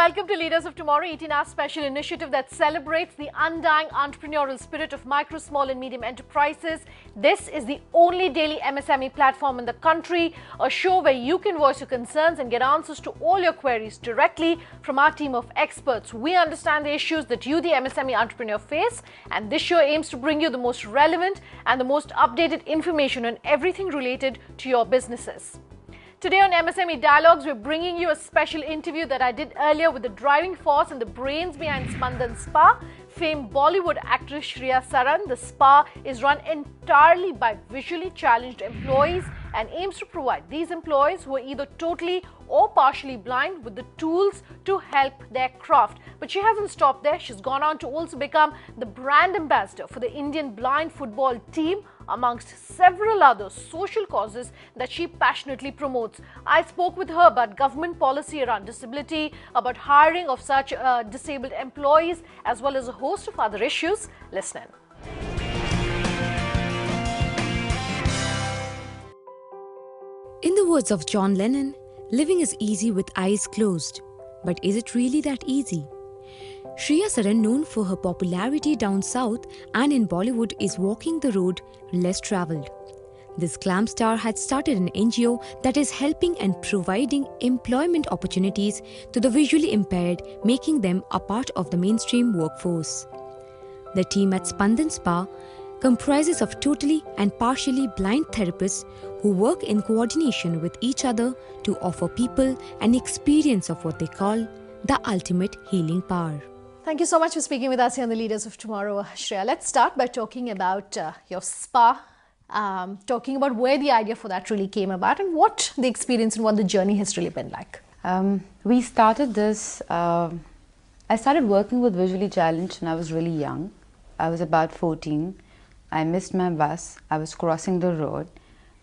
welcome to Leaders of Tomorrow, 18-hour special initiative that celebrates the undying entrepreneurial spirit of micro, small and medium enterprises. This is the only daily MSME platform in the country, a show where you can voice your concerns and get answers to all your queries directly from our team of experts. We understand the issues that you, the MSME entrepreneur, face, and this show aims to bring you the most relevant and the most updated information on everything related to your businesses. Today on MSME Dialogues, we're bringing you a special interview that I did earlier with the driving force and the brains behind Spandan Spa, famed Bollywood actress Shriya Saran. The spa is run entirely by visually challenged employees and aims to provide these employees who are either totally or partially blind with the tools to help their craft. But she hasn't stopped there. She's gone on to also become the brand ambassador for the Indian blind football team, amongst several other social causes that she passionately promotes. I spoke with her about government policy around disability, about hiring of such disabled employees, as well as a host of other issues. Listen in. In the words of John Lennon, living is easy with eyes closed. But is it really that easy? Shriya Saran, known for her popularity down south and in Bollywood, is walking the road less travelled. This glam star had started an NGO that is helping and providing employment opportunities to the visually impaired, making them a part of the mainstream workforce. The team at Spandan Spa comprises of totally and partially blind therapists who work in coordination with each other to offer people an experience of what they call the ultimate healing power. Thank you so much for speaking with us here on the Leaders of Tomorrow, Shriya. Let's start by talking about your spa, talking about where the idea for that really came about and what the experience and what the journey has really been like. We started this, I started working with visually challenged when I was really young. I was about 14. I missed my bus. I was crossing the road.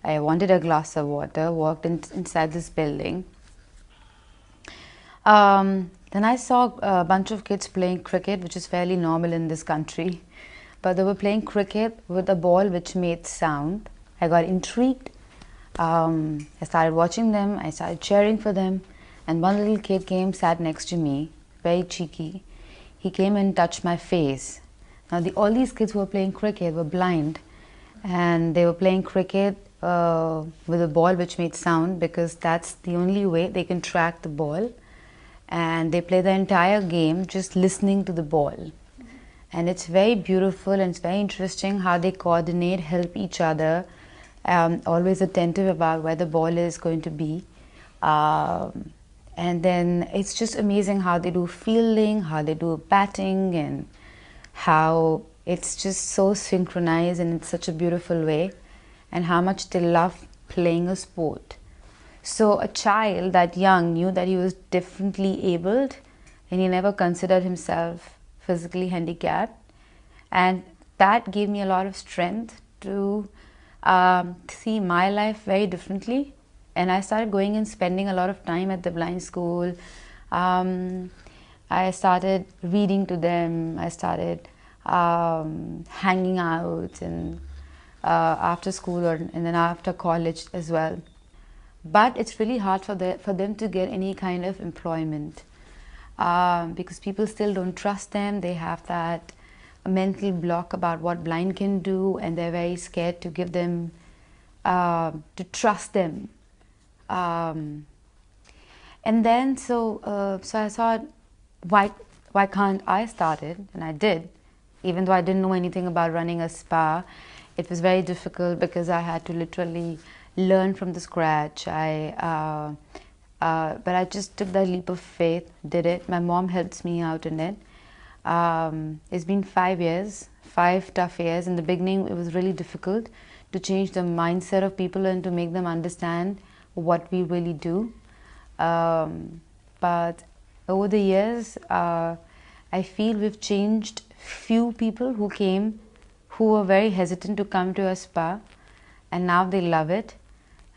I wanted a glass of water, walked inside this building. Then I saw a bunch of kids playing cricket, which is fairly normal in this country. But they were playing cricket with a ball which made sound. I got intrigued. I started watching them. I started cheering for them. And one little kid came, sat next to me, very cheeky. He came and touched my face. Now all these kids who were playing cricket were blind. And they were playing cricket with a ball which made sound, because that's the only way they can track the ball. And they play the entire game just listening to the ball. And it's very beautiful and it's very interesting how they coordinate, help each other, always attentive about where the ball is going to be. And then it's just amazing how they do fielding, how they do batting, and how it's just so synchronized and in such a beautiful way, and how much they love playing a sport. So a child that young knew that he was differently abled, and he never considered himself physically handicapped, and that gave me a lot of strength to see my life very differently. And I started going and spending a lot of time at the blind school. I started reading to them. I started hanging out and after school and then after college as well. But it's really hard for them to get any kind of employment because people still don't trust them. They have that mental block about what blind can do, and they're very scared to give them, to trust them. And then so I thought, why can't I start it? And I did, even though I didn't know anything about running a spa. It was very difficult because I had to literally learn from the scratch. But I just took that leap of faith, did it. My mom helps me out in it. It's been 5 years, 5 tough years. In the beginning, it was really difficult to change the mindset of people and to make them understand what we really do. But over the years, I feel we've changed few people who came, who were very hesitant to come to a spa, and now they love it.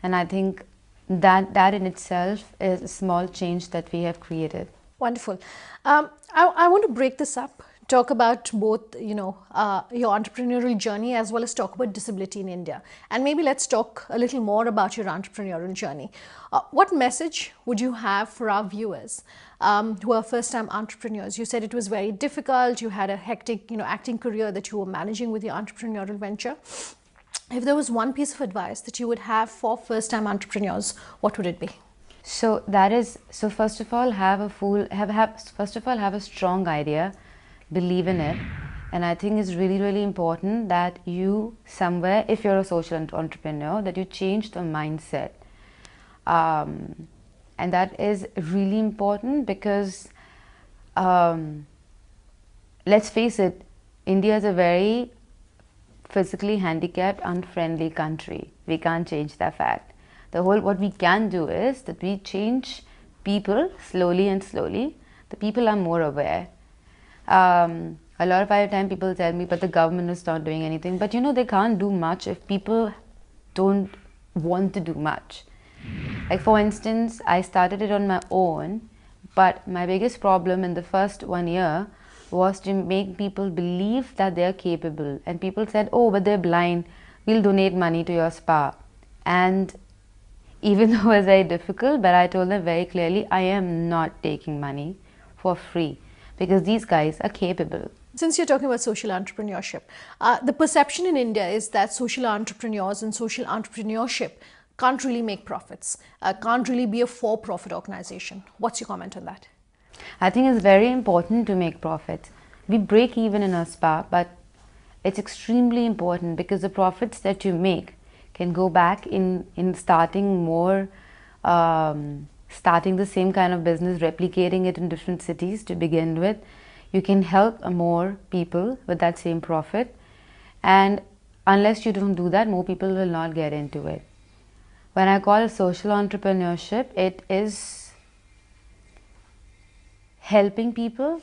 And I think that in itself is a small change that we have created. Wonderful. I want to break this up talk about both, your entrepreneurial journey as well as talk about disability in India. And maybe let's talk a little more about your entrepreneurial journey. What message would you have for our viewers who are first-time entrepreneurs? You said it was very difficult. You had a hectic, acting career that you were managing with your entrepreneurial venture. If there was one piece of advice that you would have for first-time entrepreneurs, what would it be? So first of all, have a strong idea, believe in it, and I think it's really, really important that you somewhere, if you're a social entrepreneur, that you change the mindset, and that is really important because let's face it, India is a very physically handicapped, unfriendly country. We can't change that fact. What we can do is that we change people slowly and slowly. The people are more aware. A lot of time people tell me, but the government is not doing anything. But they can't do much if people don't want to do much. Like for instance, I started it on my own, but my biggest problem in the first 1 year was to make people believe that they're capable. And people said, oh, but they're blind, we'll donate money to your spa. And even though it was very difficult, but I told them very clearly, I am not taking money for free because these guys are capable. Since you're talking about social entrepreneurship, the perception in India is that social entrepreneurs and social entrepreneurship can't really make profits, can't really be a for-profit organization. What's your comment on that? I think it's very important to make profits. We break even in a spa, but it's extremely important because the profits that you make can go back in starting more, starting the same kind of business, replicating it in different cities to begin with. You can help more people with that same profit, and unless you don't do that, more people will not get into it. When I call it social entrepreneurship, it is helping people.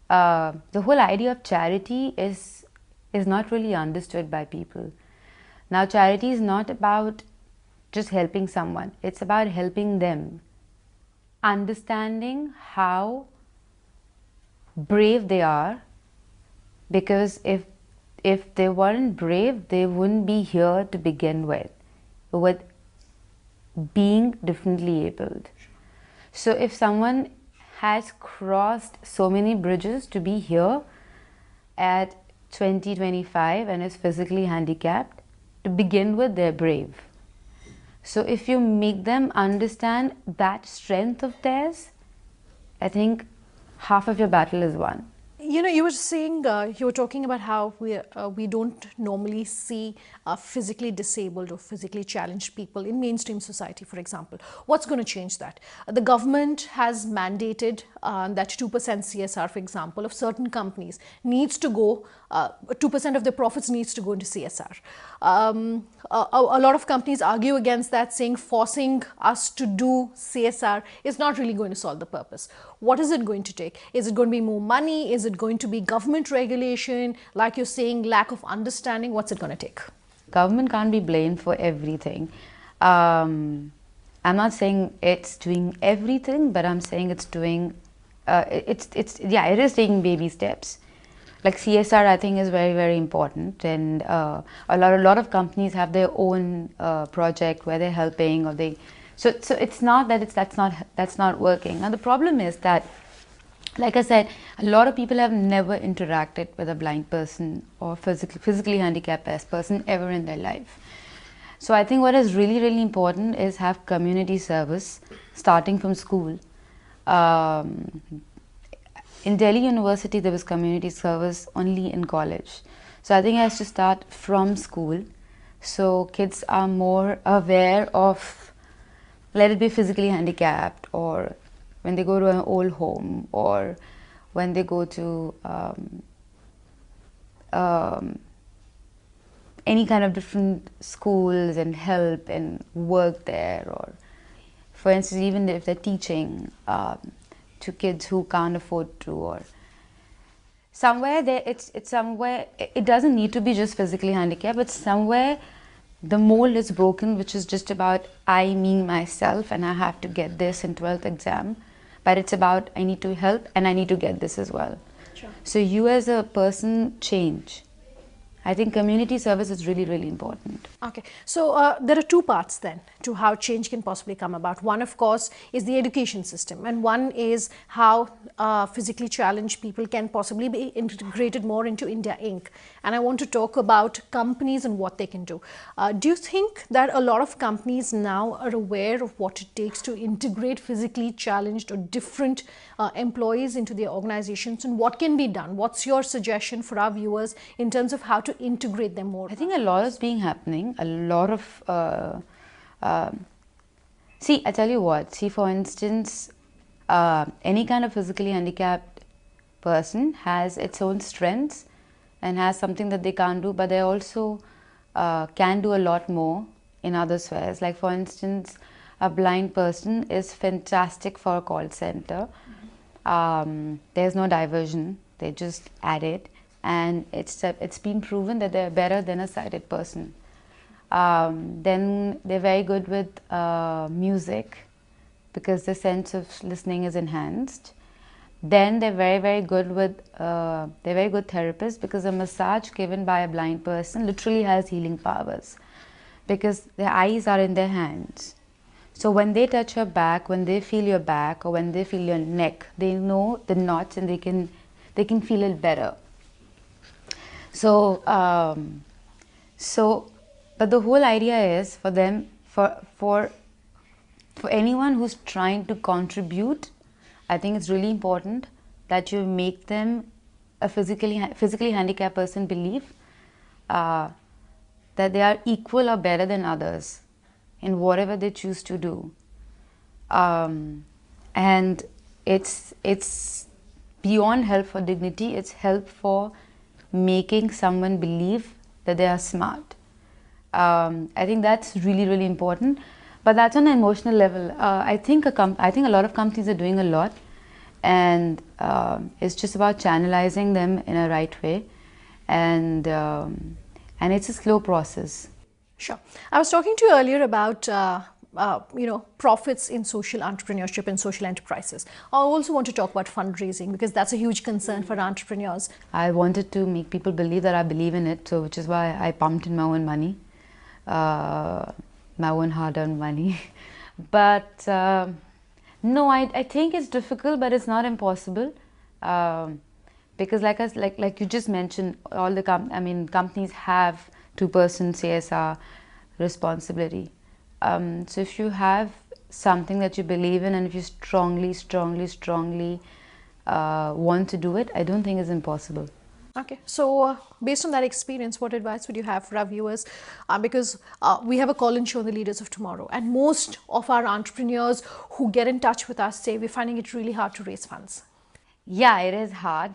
The whole idea of charity is not really understood by people. Now, charity is not about just helping someone. It's about helping them, understanding how brave they are, because if they weren't brave, they wouldn't be here to begin with being differently abled. So if someone has crossed so many bridges to be here at 2025 and is physically handicapped, to begin with, they're brave. So if you make them understand that strength of theirs, I think half of your battle is won. You were saying, you were talking about how we don't normally see physically disabled or physically challenged people in mainstream society, for example. What's going to change that? The government has mandated that 2% CSR, for example, of certain companies needs to go, 2% of their profits needs to go into CSR. A lot of companies argue against that, saying forcing us to do CSR is not really going to solve the purpose. What is it going to take? Is it going to be more money? Is it going to be government regulation? Like you're saying, lack of understanding, what's it going to take? Government can't be blamed for everything. I'm not saying it's doing everything, but I'm saying it's doing, it is taking baby steps. Like CSR, I think is very, very important, and a lot of companies have their own project where they're helping, or so it's not that that's not working. Now the problem is that, like I said, a lot of people have never interacted with a blind person or physically handicapped person ever in their life. So I think what is really, really important is have community service starting from school. In Delhi University, there was community service only in college. So I think it has to start from school. So kids are more aware of, let it be physically handicapped, or when they go to an old home, or when they go to any kind of different schools and help and work there, or for instance, even if they're teaching to kids who can't afford to, or somewhere there, it's somewhere, it doesn't need to be just physically handicapped, but somewhere the mold is broken, which is just about I, me, myself, and I have to get this in 12th exam, but it's about I need to help and I need to get this as well. So you as a person change. I think community service is really, really important. Okay, so there are two parts then to how change can possibly come about. One, of course, is the education system, and one is how physically challenged people can possibly be integrated more into India Inc. And I want to talk about companies and what they can do. Do you think that a lot of companies now are aware of what it takes to integrate physically challenged or different employees into their organizations, and what can be done? What's your suggestion for our viewers in terms of how to integrate them more? I think a lot is being happening. A lot of see, I tell you what. See, for instance, any kind of physically handicapped person has its own strengths and has something that they can't do, but they also can do a lot more in other spheres. Like for instance, a blind person is fantastic for a call center. There's no diversion; they just add it. And it's been proven that they're better than a sighted person. Then they're very good with music because the sense of listening is enhanced. Then they're very good with they're very good therapists because a massage given by a blind person literally has healing powers because their eyes are in their hands. So when they touch your back, when they feel your back, or when they feel your neck, they know the knots and they can feel it better. So, but the whole idea is for them, for anyone who's trying to contribute, I think it's really important that you make them a physically handicapped person believe that they are equal or better than others in whatever they choose to do, and it's beyond help for dignity. It's help for making someone believe that they are smart. I think that's really important, but that's on an emotional level. I think a lot of companies are doing a lot, and it's just about channelizing them in a right way, and it's a slow process. Sure. I was talking to you earlier about profits in social entrepreneurship and social enterprises. I also want to talk about fundraising because that's a huge concern for entrepreneurs. I wanted to make people believe that I believe in it, so which is why I pumped in my own money, my own hard-earned money. But no, I think it's difficult, but it's not impossible, because like you just mentioned, all the companies have 2% CSR responsibility. So if you have something that you believe in and if you strongly want to do it, I don't think it's impossible. Okay, so based on that experience, what advice would you have for our viewers? Because we have a call-in show on the Leaders of Tomorrow, and most of our entrepreneurs who get in touch with us say we're finding it really hard to raise funds. Yeah, it is hard.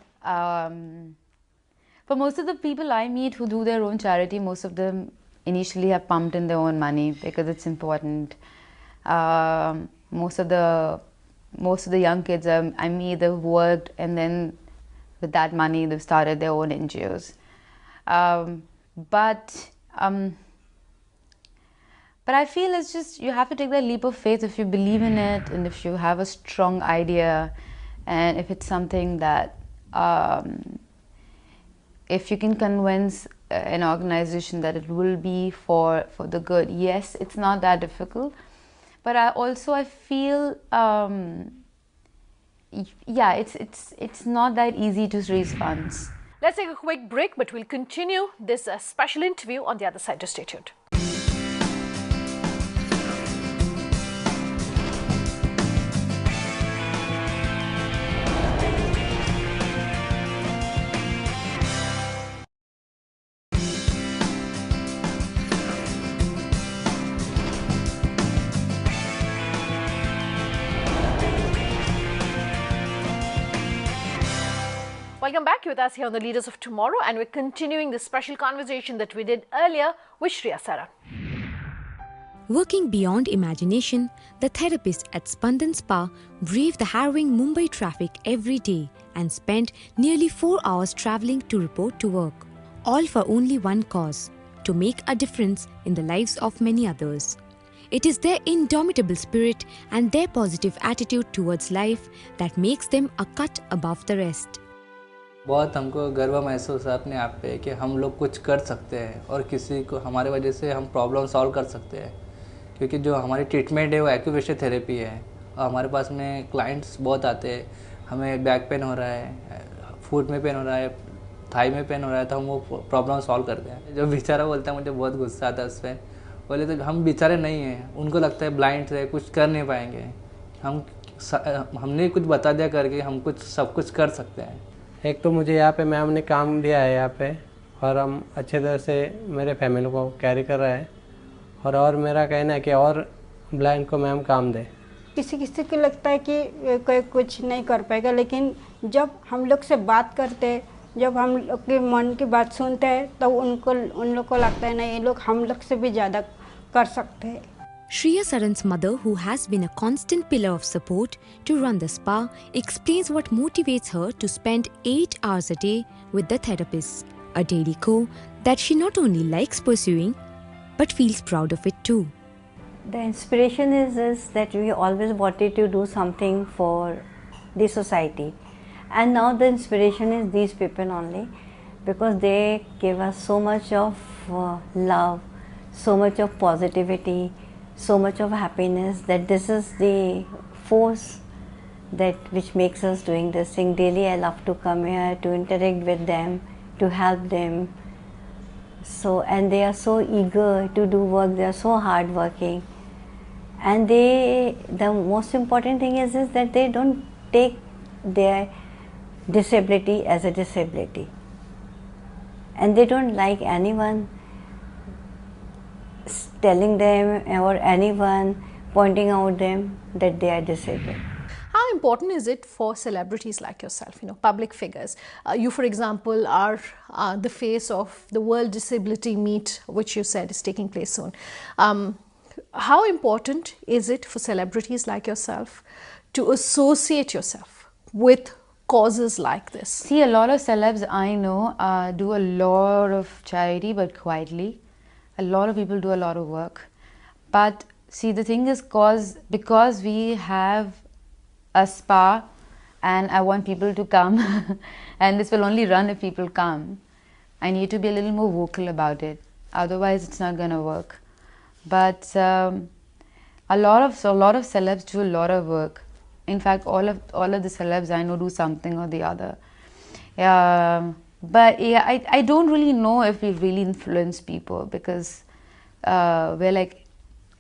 For most of the people I meet who do their own charity, most of them initially have pumped in their own money because it's important. Most of the young kids I meet, they've worked and then with that money they've started their own NGOs. But I feel it's just you have to take that leap of faith if you believe in it and if you have a strong idea and if it's something that if you can convince an organization that it will be for the good. Yes, it's not that difficult, but I feel yeah, it's not that easy to raise funds. Let's take a quick break, but we'll continue this special interview on the other side. Just stay tuned. Welcome back. You're with us here on the Leaders of Tomorrow, and we're continuing the special conversation that we did earlier with Shriya Saran. Working beyond imagination, the therapists at Spandan Spa brave the harrowing Mumbai traffic every day and spend nearly 4 hours travelling to report to work. All for only one cause: to make a difference in the lives of many others. It is their indomitable spirit and their positive attitude towards life that makes them a cut above the rest. बहुत हमको गर्व महसूस है अपने आप पे कि हम लोग कुछ कर सकते हैं और किसी को हमारे वजह से हम प्रॉब्लम सॉल्व कर सकते हैं, क्योंकि जो हमारी ट्रीटमेंट है वो एक्यूप्रेशर थेरेपी है और हमारे पास में क्लाइंट्स बहुत आते हैं। हमें बैक पेन हो रहा है, फुट में पेन हो रहा है, थाई में पेन हो रहा है, तो हम वो प्रॉब्लम सॉल्व करते हैं। जो बेचारा बोलता है मुझे बहुत गुस्सा आता है उस पर। बोले तो हम बेचारे नहीं हैं, उनको लगता है ब्लाइंड है, कुछ कर नहीं पाएंगे। हमने कुछ बता दिया करके हम कुछ सब कुछ कर सकते हैं। एक तो मुझे यहाँ पे मैम ने काम दिया है यहाँ पे, और हम अच्छे तरह से मेरे फैमिली को कैरी कर रहे हैं। और मेरा कहना है कि और ब्लाइंड को मैम काम दे। किसी किसी को लगता है कि कोई कुछ नहीं कर पाएगा, लेकिन जब हम लोग से बात करते हैं, जब हम लोग के मन की बात सुनते हैं, तो उन लोग को लगता है नहीं, ये लोग हम लोग से भी ज़्यादा कर सकते हैं। Shriya Saran's mother, who has been a constant pillar of support to run the spa, explains what motivates her to spend 8 hours a day with the therapist, a daily chore that she not only likes pursuing but feels proud of it too. The inspiration is that we always wanted to do something for the society, and now the inspiration is these people only, because they give us so much of love, so much of positivity, so much of happiness, that this is the force that which makes us doing this thing daily. I love to come here to interact with them, to help them. So, and they are so eager to do work, they are so hard working, and the most important thing is that they don't take their disability as a disability, and they don't like anyone telling them or anyone pointing out them that they are disabled. How important is it for celebrities like yourself, public figures? You, for example, are the face of the World Disability Meet, which you said is taking place soon. How important is it for celebrities like yourself to associate yourself with causes like this? See, a lot of celebs I know do a lot of charity, but quietly. A lot of people do a lot of work. But see, the thing is, because we have a spa and I want people to come and this will only run if people come, I need to be a little more vocal about it. Otherwise, it's not going to work. But a lot of celebs do a lot of work. In fact, all of the celebs I know do something or the other. But yeah, I don't really know if we really influence people, because we're like,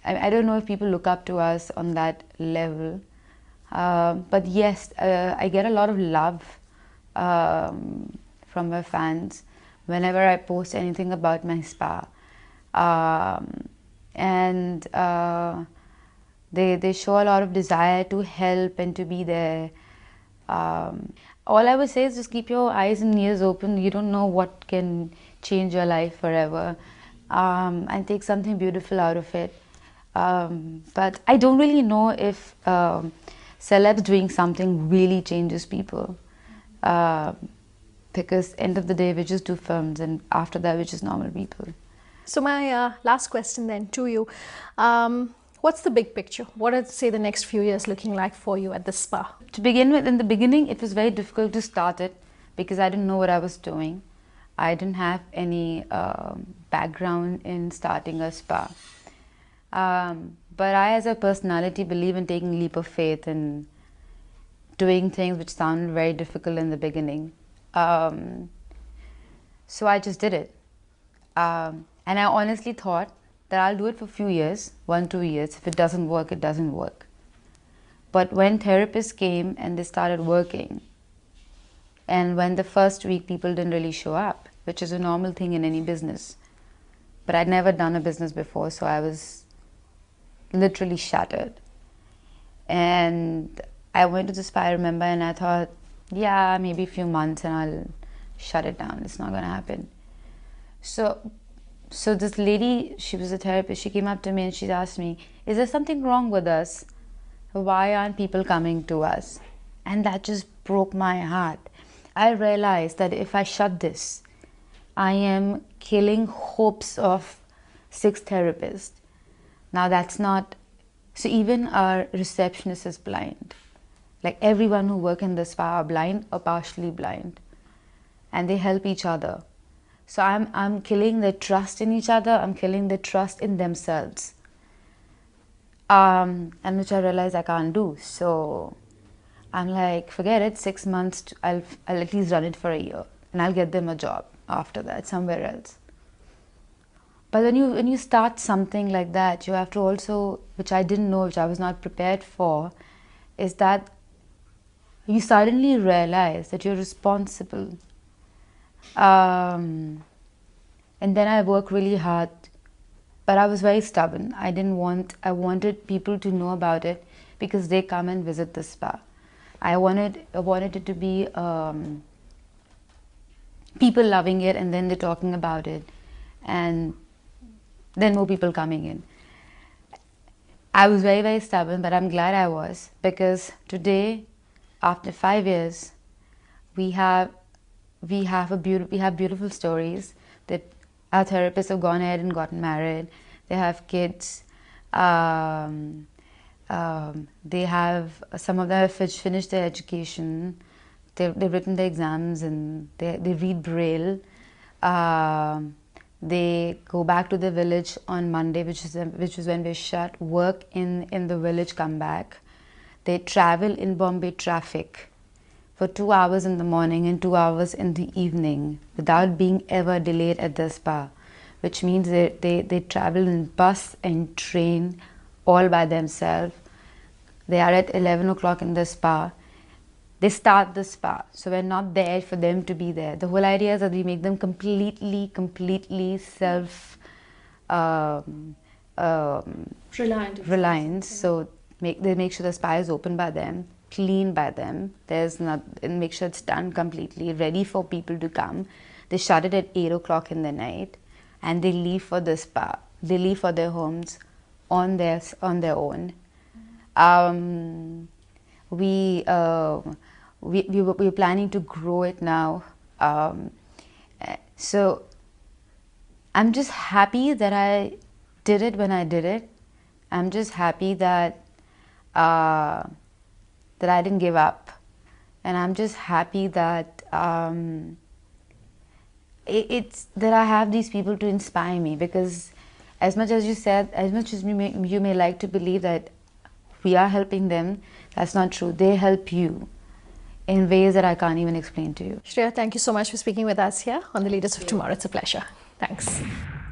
I don't know if people look up to us on that level. But yes, I get a lot of love from my fans whenever I post anything about my spa. And they show a lot of desire to help and to be there. All I would say is just keep your eyes and ears open. You don't know what can change your life forever, and take something beautiful out of it. But I don't really know if celebs doing something really changes people, because end of the day we just do films, and after that we're just normal people. So my last question then to you, what's the big picture? What are, say, the next few years looking like for you at the spa? To begin with, in the beginning it was very difficult to start it, because I didn't know what I was doing. I didn't have any background in starting a spa. But I, as a personality, believe in taking a leap of faith and doing things which sounded very difficult in the beginning. So I just did it. And I honestly thought that I'll do it for a few years, 1-2 years. If it doesn't work, it doesn't work. But when therapists came and they started working, and when the first week people didn't really show up, which is a normal thing in any business, but I'd never done a business before, so I was literally shattered. And I went to the spa, I remember, and I thought, yeah, maybe a few months and I'll shut it down. It's not going to happen. So this lady, she was a therapist, she came up to me and she asked me, is there something wrong with us? Why aren't people coming to us? And that just broke my heart. I realized that if I shut this, I am killing hopes of 6 therapists. Now that's not, so even our receptionist is blind. Like everyone who work in the spa are blind or partially blind. and they help each other. So I'm killing their trust in each other. I'm killing their trust in themselves. And which I realize I can't do. So I'm like, forget it. 6 months. I'll at least run it for a year, and I'll get them a job after that somewhere else. But when you start something like that, you have to also, which I didn't know, which I was not prepared for, is that you suddenly realize that you're responsible. And then I worked really hard, but I was very stubborn. I wanted people to know about it because they come and visit the spa. I wanted it to be people loving it, and then they're talking about it, and then more people coming in. I was very, very stubborn, but I'm glad I was, because today, after 5 years, we have beautiful stories that our therapists have gone ahead and gotten married. They have kids. They have, some of them have finished their education. They've written their exams, and they read Braille. They go back to the village on Monday, which is when we're shut. Work in the village, come back. They travel in Bombay traffic for 2 hours in the morning and 2 hours in the evening without being ever delayed at the spa, which means they travel in bus and train all by themselves. They are at 11 o'clock in the spa. They start the spa, so we're not there for them to be there. The whole idea is that we make them completely reliant. So they make sure the spa is open by them, clean by them. And make sure it's done completely, ready for people to come. They shut it at 8 o'clock in the night, and they leave for the spa. They leave for their homes on their own. We're planning to grow it now. So I'm just happy that I did it when I did it. I'm just happy that I didn't give up, and I'm just happy that it's that I have these people to inspire me, because as much as you said, as much as you may like to believe that we are helping them, that's not true. They help you in ways that I can't even explain to you. Shriya, thank you so much for speaking with us here on the Leaders of Tomorrow. It's a pleasure. Thanks.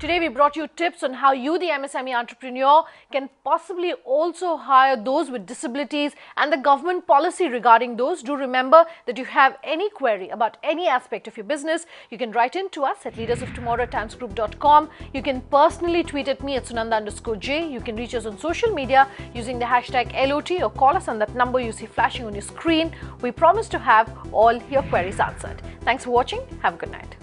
Today we brought you tips on how you, the MSME entrepreneur, can possibly also hire those with disabilities and the government policy regarding those. Do remember that if you have any query about any aspect of your business, you can write in to us at leadersoftomorrow@timesgroup.com. You can personally tweet at me at Sunanda_J. You can reach us on social media using the hashtag LOT, or call us on that number you see flashing on your screen. We promise to have all your queries answered. Thanks for watching. Have a good night.